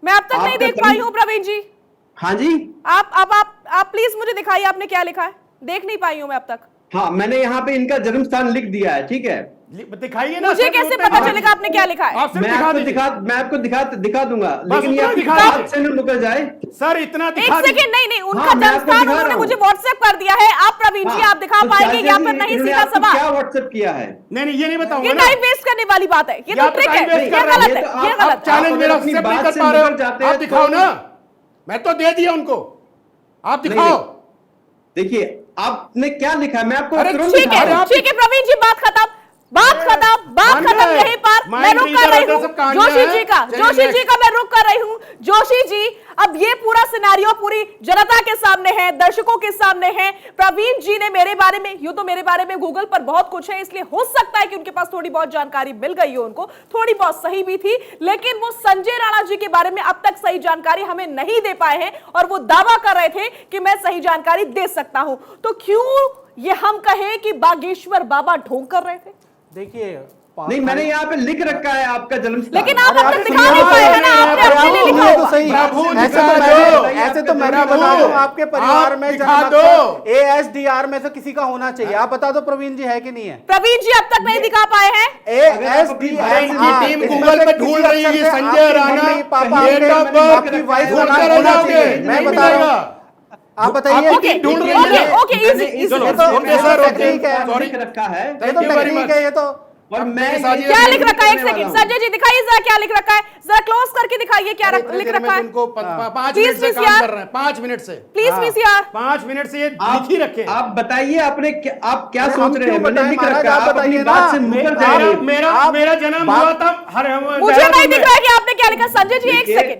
मैं अब तक नहीं देख पाई हूँ प्रवीण जी। हाँ जी, आप प्लीज मुझे दिखाइए, आपने क्या लिखा है? देख नहीं पाई हूँ मैं अब तक। हाँ, मैंने यहाँ पे इनका जन्म स्थान लिख दिया है, ठीक है। दिखाइए ना। मुझे कैसे पता चलेगा आपने क्या लिखा है? मैं आपको दिखा दूंगा, लेकिन ये आपकी बात से न मुकर जाए। सर, इतना एक सेकंड, नहीं, उनका जन्म स्थान उन्होंने मुझे व्हाट्सएप कर दिया है। आप प्रवीण जी, आप दिखा पाएंगे या फिर नहीं? सीधा सवाल, क्या व्हाट्सएप किया है? नहीं, ये नहीं बताऊंगा। ये टाइम वेस्ट करने वाली बात है, ये तो ट्रिक है, ये गलत है, ये गलत। चैलेंज मेरा एक्सेप्ट नहीं कर पा रहे हो, आप दिखाओ ना। मैं तो दे दिया उनको, आप दिखाओ। देखिए, आपने क्या लिखा है, मैं आपको ठीक है प्रवीण जी, बात खत्म यहीं पर। मैं रुक कर रही हूँ। कहानियां जोशी हैं। जी का, चलिए जोशी next। जी का मैं रुक कर रही हूं। जोशी जी, अब ये पूरा सिनेरियो पूरी जनता के सामने है, दर्शकों के सामने है। प्रवीण जी ने मेरे बारे में, यूं तो मेरे बारे में गूगल पर बहुत कुछ है, इसलिए हो सकता है कि उनके पास थोड़ी बहुत जानकारी मिल गई हो, उनको थोड़ी बहुत सही भी थी, लेकिन वो संजय राणा जी के बारे में अब तक सही जानकारी हमें नहीं दे पाए हैं और वो दावा कर रहे थे कि मैं सही जानकारी दे सकता हूं। तो क्यों ये हम कहें कि बागेश्वर बाबा ढोंग कर रहे थे? देखिए, नहीं, मैंने यहाँ पे लिख रखा है आपका जन्म स्थान। लेकिन आप अपने दिखा नहीं पाए हैं ना, आपने अपने लिए लिखा तो हुआ। सही, ऐसे तो मैं बता दूं, आपके परिवार में ASDR में से किसी का होना चाहिए। आप बता दो प्रवीण जी है कि नहीं है? प्रवीण जी अब तक नहीं दिखा पाए हैं। ASDR टीम गूगल पे ढूंढ रही है संजय राणा, पापा, डेट ऑफ बर्थ आपकी वाइफ ढूंढ का कर होना लाओगे, चाहिए। मैं नहीं बता रहा मिलेगा। हूं, आप बताइए। ओके, ढूंढ रही ओके, है। Okay, easy, easy. ये तो ओके सर, ओके, टेक्निक है, सॉरी। लिख रखा है। ये तो टेक्निक है, ये तो। और मैं क्या लिख रखा है? एक सेकंड संजय जी दिखाइए जरा क्या लिख रखा है, जरा क्लोज करके दिखाइए क्या लिख रखा है। उनको 5 Please, मिनट से please, काम यार। कर रहे हैं, 5 मिनट से। प्लीज मिस यार, 5 मिनट से ये आप लिख ही रखे। आप बताइए आपने आप क्या अरे सोच हम रहे हैं? क्यों मैंने बताएं लिख महाराज, रखा है, आप आप अपनी बताइए बात ना। से मुकर मेरा जाइए। मेरा जन्म हुआ था मुझे नहीं दिख रहा है कि आपने क्या लिखा। संजय जी एक देखिए, सेकंड,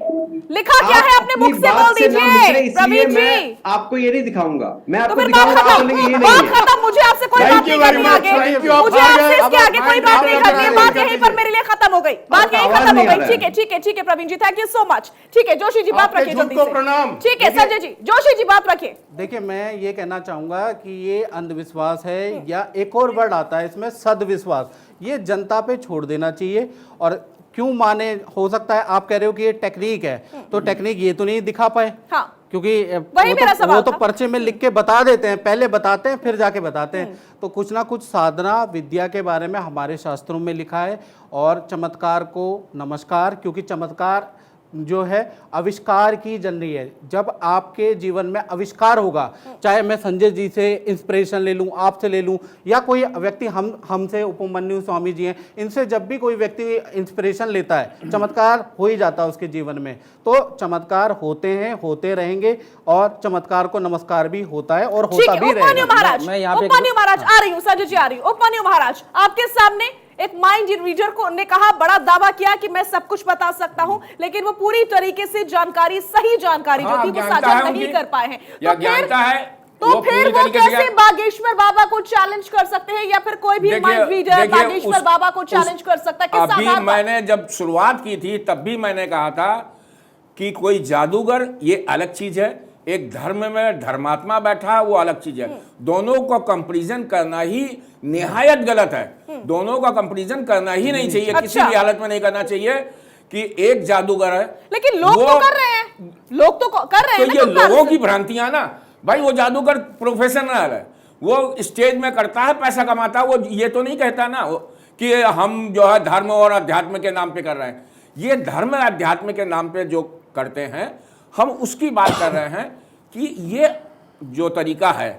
लिखा क्या है अपने मुख से बोल दीजिए प्रवीण जी। आपको ये नहीं दिखाऊंगा, मैं तो आपको फिर बात दिखाऊंगा, आप बोलेंगे ये खत्म, नहीं बात है। खत्म। मुझे आपसे कोई Thank बात you नहीं करनी very much, आगे, thank you, आप मुझे आ आपसे गए। इसके अब आगे कोई बात नहीं करनी है। बात यहीं पर मेरे लिए खत्म हो गई, बात यहीं आवाज खत्म हो नहीं आ गई। रहा ठीक है, ठीक है, ठीक है प्रवीण जी, थैंक यू सो मच। ठीक है जोशी जी, बात आपके रखिए झूठ जल्दी को से। प्रणाम। ठीक है संजय जी, जोशी जी बात रखिए। देखिए, मैं ये कहना चाहूंगा कि ये अंधविश्वास है, या एक और वर्ड आता है इसमें सदविश्वास, ये जनता पे छोड़ देना चाहिए। और क्यों माने, हो सकता है आप कह रहे हो कि ये टेक्निक है, तो टेक्निक ये तो नहीं दिखा पाए, हाँ, क्योंकि वही मेरा सवाल वो तो था। पर्चे में लिख के बता देते हैं, पहले बताते हैं फिर जाके बताते हैं। तो कुछ ना कुछ साधना विद्या के बारे में हमारे शास्त्रों में लिखा है। और चमत्कार को नमस्कार, क्योंकि चमत्कार जो है आविष्कार की जननी है। जब आपके जीवन में आविष्कार होगा, चाहे मैं संजय जी से इंस्पिरेशन ले लूं, आपसे ले लूं, या कोई व्यक्ति हमसे उपमन्यु स्वामी जी हैं, इनसे जब भी कोई व्यक्ति इंस्पिरेशन लेता है, चमत्कार हो ही जाता है उसके जीवन में। तो चमत्कार होते हैं, होते रहेंगे, और चमत्कार को नमस्कार भी होता है और ठीक होता है। भी उपमन्यु रहेगा। महाराज, मैं यहाँ पे उपमन्यु महाराज आ रही हूँ, संजय जी आ रही हूँ। उपमन्यु महाराज, आपके सामने एक माइंड रीडर को ने कहा, बड़ा दावा किया कि मैं सब कुछ बता सकता हूं, लेकिन वो पूरी तरीके से जानकारी, सही जानकारी जो थी वो साझा नहीं कर पाए हैं। या ज्ञानता है तो फिर वो कैसे बागेश्वर बाबा को चैलेंज कर सकते हैं, या फिर कोई भी माइंड रीडर बागेश्वर बाबा को चैलेंज कर सकता है? किस अभी आधार पर? मैंने जब शुरुआत की थी तब भी मैंने कहा था कि कोई जादूगर ये अलग चीज है, एक धर्म में धर्मात्मा बैठा है वो अलग चीज है। दोनों को कंपैरिजन करना ही निहायत गलत है। दोनों का कंपैरिजन करना ही नहीं चाहिए, किसी भी हालत में नहीं करना चाहिए कि एक जादूगर है। लेकिन लोग तो कर रहे हैं, लोग तो कर रहे हैं तो ना, ये comparison। लोगों की भ्रांतियां ना भाई, वो जादूगर प्रोफेशनल है, वो स्टेज में करता है, पैसा कमाता है, वो ये तो नहीं कहता ना कि हम जो है धर्म और अध्यात्म के नाम पे कर रहे हैं। ये धर्म अध्यात्म के नाम पे जो करते हैं, हम उसकी बात कर रहे हैं कि ये जो तरीका है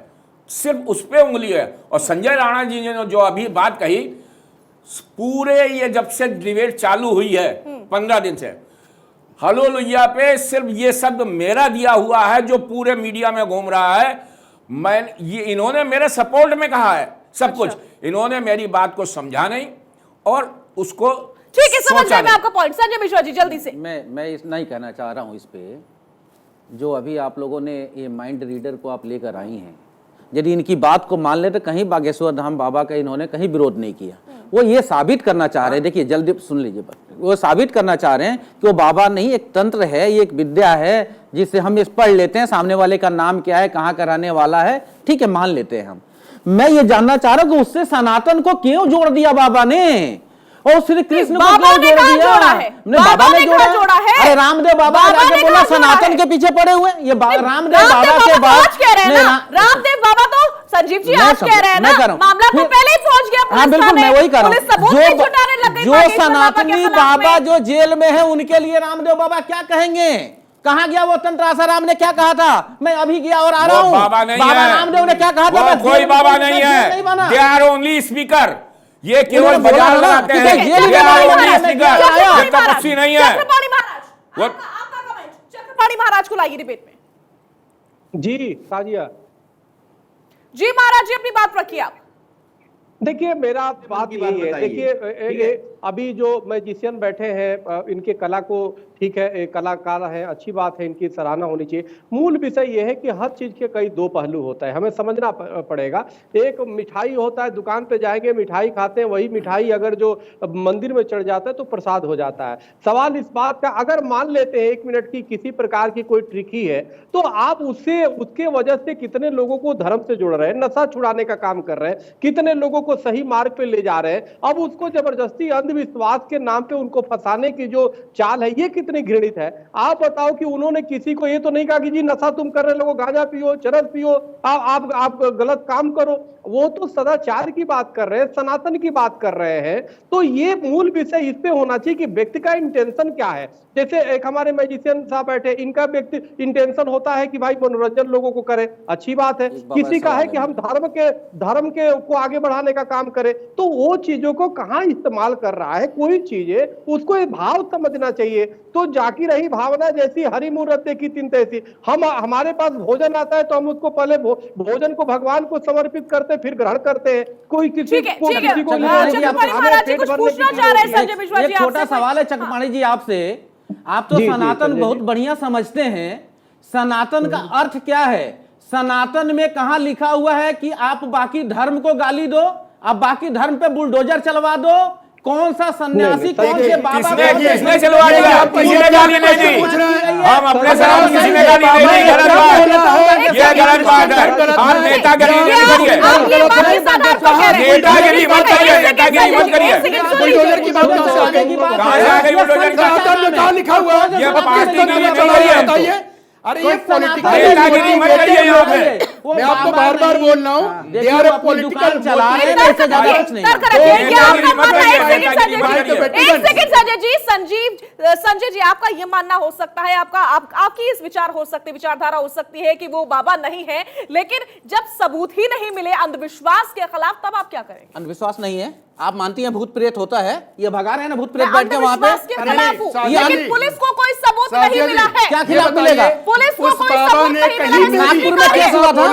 सिर्फ उस पे उंगली है। और संजय राणा जी ने जो अभी बात कही, पूरे ये जब से डिबेट चालू हुई है 15 दिन से, हालेलुया पे सिर्फ ये शब्द मेरा दिया हुआ है जो पूरे मीडिया में घूम रहा है। इन्होंने मेरे सपोर्ट में कहा है सब कुछ, इन्होंने मेरी बात को समझा नहीं और उसको ठीक है, समझ गए मैं आपका पॉइंट। संजय मिश्रा जी जल्दी से। मैं इतना ही कहना चाह रहा हूं इस पे, जो अभी आप लोगों ने ये माइंड रीडर को आप लेकर आई हैं, यदि इनकी बात को मान ले तो कहीं बागेश्वर धाम बाबा का इन्होंने कहीं विरोध नहीं किया। वो ये साबित करना चाह रहे हैं, देखिए जल्दी सुन लीजिए बात, वो साबित करना चाह रहे हैं कि वो बाबा नहीं, एक तंत्र है, ये एक विद्या है जिससे हम इस पढ़ लेते हैं, सामने वाले का नाम क्या है, कहाँ का रहने वाला है, ठीक है मान लेते हैं हम। मैं ये जानना चाह रहा हूं कि उससे सनातन को क्यों जोड़ दिया बाबा ने, और श्री कृष्ण को क्यों जोड़ दिया? बाबा ने जोड़ा है। अरे रामदेव बाबा ने बोला सनातन के पीछे पड़े हुए, ये रामदेव बाबा के बाद कह रहे हैं ना, रामदेव बाबा तो संजीव जी आप कह रहे हैं ना, मामला तो पहले ही पहुंच गया। हाँ बिल्कुल, मैं वही कर रहा हूँ। जो सनातनी बाबा जो जेल में है उनके लिए रामदेव बाबा क्या कहेंगे? कहाँ गया वो तंत्र आसाराम ने क्या कहा था? मैं अभी गया और आ रहा हूँ। बाबा नहीं बाबा है, रामदेव ने क्या कहा था? कोई बाबा नहीं है, दे आर ओनली स्पीकर। ये केवल बाजार लगाते हैं, तपस्वी नहीं है। चक्रपाणी महाराज को लाइए डिबेट में। जी ताजिया जी महाराज जी अपनी बात रखिए आप। देखिए मेरा बात यही है, देखिए अभी जो मैजिशियन बैठे हैं इनके कला को ठीक है, कलाकार है, अच्छी बात है, इनकी सराहना होनी चाहिए। मूल विषय यह है कि हर चीज के कई दो पहलू होता है, हमें समझना पड़ेगा। एक मिठाई होता है, दुकान पे जाएंगे मिठाई खाते हैं, वही मिठाई अगर जो मंदिर में चढ़ जाता है तो प्रसाद हो जाता है। सवाल इस बात का, अगर मान लेते हैं 1 मिनट की किसी प्रकार की कोई ट्रिकी है तो आप उसके वजह से कितने लोगों को धर्म से जोड़ रहे हैं, नशा छुड़ाने का काम कर रहे हैं, कितने लोगों को सही मार्ग पे ले जा रहे हैं। अब उसको जबरदस्ती अंधविश्वास के नाम पे उनको फंसाने की जो चाल है ये कितनी घृणित है। आप बताओ कि उन्होंने किसी को ये तो नहीं कहा कि जी नशा तुम कर रहे लोगों, गांजा पियो, चरस पियो, आप गलत काम करो। वो तो सदाचार की बात कर रहे हैं, सनातन की बात कर रहे हैं। तो ये मूल विषय इस पे होना चाहिए कि व्यक्ति का इंटेंशन क्या है। जैसे एक हमारे मैजिशियन साहब बैठे, इनका व्यक्ति इंटेंशन होता है कि भाई मनोरंजन लोगों को करे, अच्छी बात है। किसी का है कि हम धर्म के को आगे बढ़ाने का काम करें, तो वो चीजों को कहां इस्तेमाल कर रहा है कोई चीजें, उसको ये भाव समझना चाहिए। तो जाकी रही भावना जैसी, हरी मूरत देखी तिन तैसी। हमारे पास भोजन आता है तो हम उसको पहले भोजन को भगवान को समर्पित करते फिर ग्रहण करते हैं। कोई किसी को एक छोटा सवाल है चकपाणी जी आपसे, आप तो सनातन बहुत बढ़िया समझते हैं, सनातन का अर्थ क्या है? सनातन में कहां लिखा हुआ है कि आप बाकी धर्म को गाली दो, आप बाकी धर्म पे बुलडोजर चलवा दो? कौन सा सन्यासी, कौन से बाबा किसने चलवा दिया? किसी ने गाली नहीं दी, हम अपने सलाम किसी ने गाली नहीं दी। गलत बात, ये गलत बात है। हम नेतागिरी नहीं करिए, नेतागिरी मत करिए, नेतागिरी मत करिए। बुलडोजर की बात कहां से आ गई? बुलडोजर कहां लिखा हुआ? ये पार्टी के लिए बताइए। अरे ये पॉलिटिकल नेतागिरी मत करिए लोग हैं। मैं आपको बार बार बोल रहा हूँ, दे आर पॉलिटिकल चला रहे हैं, इससे ज्यादा कुछ नहीं। एक सेकंड संजय जी, आपका ये मानना हो सकता है, आपकी इस विचार हो सकती, विचारधारा हो सकती है कि वो बाबा नहीं है, लेकिन जब सबूत ही नहीं मिले अंधविश्वास के खिलाफ, तब आप क्या करेंगे? अंधविश्वास नहीं है, आप मानती हैं भूत प्रेत होता है, ये भगा रहे हैं ना भूत प्रेत बैठ के वहां पे। लेकिन पुलिस को कोई सबूत नहीं मिला है। क्या खिलाफ मिलेगा? पुलिस को कोई सबूत नहीं मिला है। नागपुर में केस हुआ था,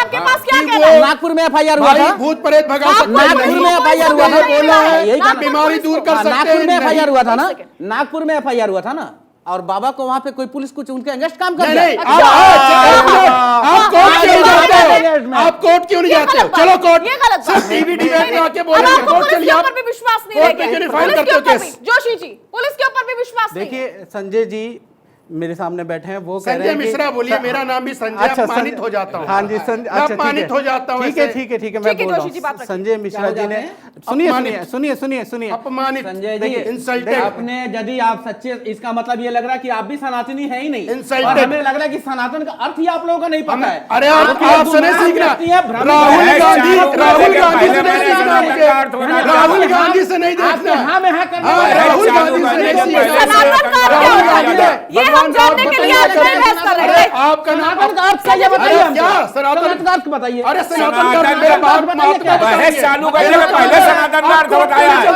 आपके पास क्या कहना है? नागपुर में FIR हुआ था, भूत प्रेत भगा सकते हैं। नागपुर में FIR हुआ था, बोला है बीमारी दूर कर सकते हैं। नागपुर में FIR हुआ था ना, नागपुर में FIR हुआ था ना, और बाबा को वहां पे कोई पुलिस कुछ उनके अगेंस्ट काम कर रहा है। आप कोर्ट क्यों नहीं जाते हो? चलो कोर्ट, सिर्फ टीवी डिबेट में आके बोलेंगे। कोर्ट चलिए, आप भी विश्वास नहीं रह गया। जोशी जी, पुलिस के ऊपर भी विश्वास नहीं। देखिए संजय जी मेरे सामने बैठे हैं, वो कह रहे संजय हैं मिश्रा बोलिए, मेरा नाम भी संजय। अच्छा, अपमानित हो जाता हूँ। हाँ जी संजय, अच्छा अपमानित हो जाता हूँ। ठीक है मैं बोल रहा हूँ। संजय मिश्रा जी ने सुनिए अपमानित, संजय जी इंसल्टेड। आपने यदि आप सच्चे, इसका मतलब ये लग रहा है कि आप भी सनातनी है ही नहीं, इंसल्टेड। और हमें लग रहा है कि सनातन का अर्थ ही आप लोगों को नहीं पता है। अरे आपसे नहीं सीखना, राहुल गांधी से नहीं देखना, हाँ मैं हाँ करना, राहुल गांधी से नहीं सीखना। आपका सनातन का अर्थ क्या बताइए? क्या सनातन का अर्थ बताइए? अरे सनातन का मेरा बात बहस चालू करने में पहले सनातन का अर्थ बताया है।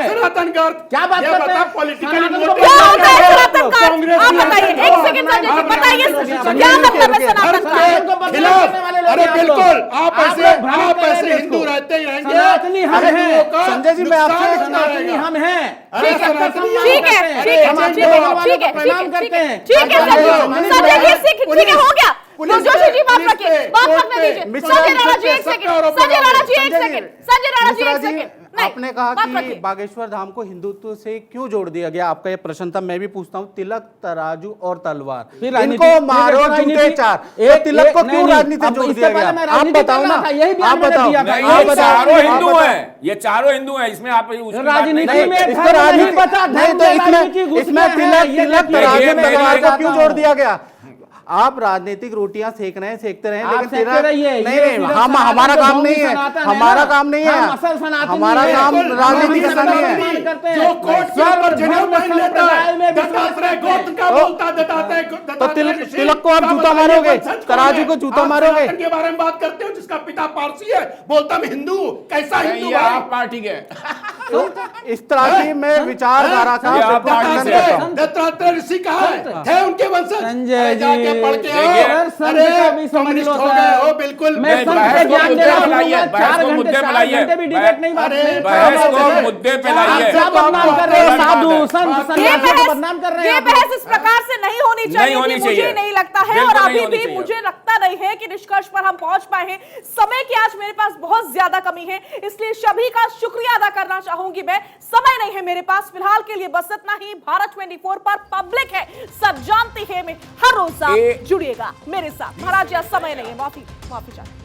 सनातन का क्या बात करते हैं? पॉलिटिकल क्या होता है सनातन का? आप बताइए, एक सेकंड संजय जी बताइए, क्या मतलब है सनातन का? खिलाफ। अरे बिल्कुल, आप ऐसे हिंदू रहते ही रहेंगे। सनातनी हम हैं संजय जी, मैं आपसे सनातनी हम हैं। ठीक है हो गया। जोशी जी बात रखिए, बात रखने दीजिए। संजय राणा जी एक सेकंड। आपने कहा कि बागेश्वर धाम को हिंदुत्व से क्यों जोड़ दिया गया? आपका ये प्रश्न था, मैं भी पूछता हूँ। तिलक, तराजू और तलवार, इनको मारो जूते चार, ये तिलक को क्यों राजनीति जोड़ दिया गया? आप बताओ ना, आप बताओ। चारों हिंदू हैं, ये चारों हिंदू हैं, इसमें आप राजनीति में इसको राजनीति नहीं, तो इसमें तिलक तराजू तलवार को क्यों जोड़ दिया गया? आप राजनीतिक रोटियां सेक रहे हैं, सेकते रहे, लेकिन सेकते रहिए। नहीं, हमारा काम नहीं है, हमारा काम नहीं है, हमारा काम राजनीति करना नहीं है। जो कोर्ट के ऊपर जनेऊ पहन लेता है, दत्तात्रेय गोत्र का बोलता है, तो तिलक को आप जूता मारोगे, तराजू को जूता मारोगे। के बारे में बात करते हो जिसका पिता पारसी है, बोलता मैं हिंदू, कैसा हिंदू? आप पार्टी के इस तरह की मैं विचारधारा का दत्तात्रेय ऋषि कहाँ है? थे उनके वंशज? संजय जी, जाके पढ़ के आओ। यार, संत का भी समझ कम्युनिस्ट लो हो सर। गए हो बिल्कुल। मैं संत बहस पे को ज्ञान मुद्दे दे रहा पे हूँ, लाइए, मैं बहस 4 को घंटे मुद्दे पे 4 लाइए। घंटे भी डिबेट नहीं बात नहीं बहस को मुद्दे पे लाइए। क्या बदनाम कर रहे हैं साधु संत सन्यासी को बदनाम कर रहे हैं ये आप लोग। बहस इस प्रकार से नहीं होनी चाहिए होनी थी, चाहिए। मुझे नहीं लगता है। बिल्कुल और नहीं अभी होनी भी चाहिए। मुझे लगता नहीं है कि निष्कर्ष पर हम पहुंच पाए हैं। समय की आज मेरे पास बहुत ज्यादा कमी है, इसलिए सभी का शुक्रिया अदा करना चाहूंगी मैं। समय नहीं है मेरे पास फिलहाल के लिए, बस इतना ही। भारत 24 पर पब्लिक है, सब जानते हैं। मैं हर रोज आप जुड़िएगा मेरे साथ। महाराज आज समय नहीं है, माफी चाहती हूं।